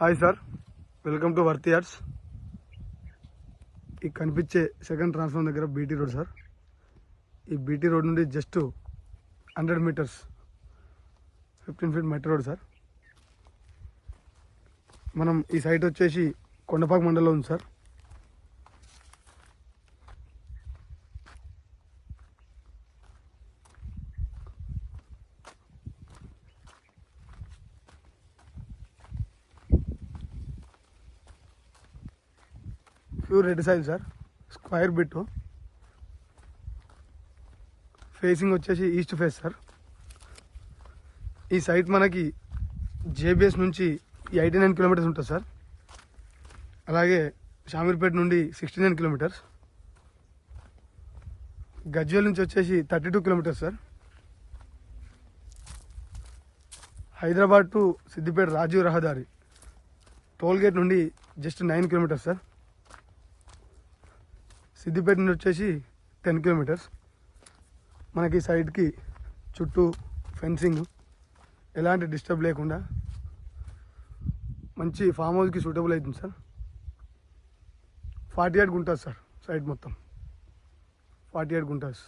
Hi sir, welcome to worthy yards. ఈ కనిపించే second transformer దగ్గర బీటీ రోడ్ సార్. ఈ బీటీ రోడ్ నుండి just 100 metres 15 feet metro road sir. మనం ఈ సైట్ వచ్చేసి కొండపాక మండలంలో ఉంది sir. Pure red soil sir, square bit, facing వచ్చేసి ఈస్ట్ ఫేస్ సార్. ఈ సైట్ మనకి జేబీఎస్ నుంచి 89 కిలోమీటర్స్ ఉంటుంది సార్. అలాగే షామీర్పేట నుండి 69 కిలోమీటర్స్, గజ్వేల్ నుంచి వచ్చేసి 32 kilometers sir. Hyderabad to Siddipet Rajiv రహదారి టోల్గేట్ నుండి జస్ట్ 9 కిలోమీటర్స్ సార్. సిద్దిపేట నుండి వచ్చేసి 10 కిలోమీటర్స్. మనకి సైడ్కి చుట్టూ ఫెన్సింగ్, ఎలాంటి డిస్టర్బ్ లేకుండా మంచి ఫామ్ హౌస్కి సూటబుల్ అవుతుంది సార్. 48 గుంటాస్ సార్, సైట్ మొత్తం 48 గుంటాస్.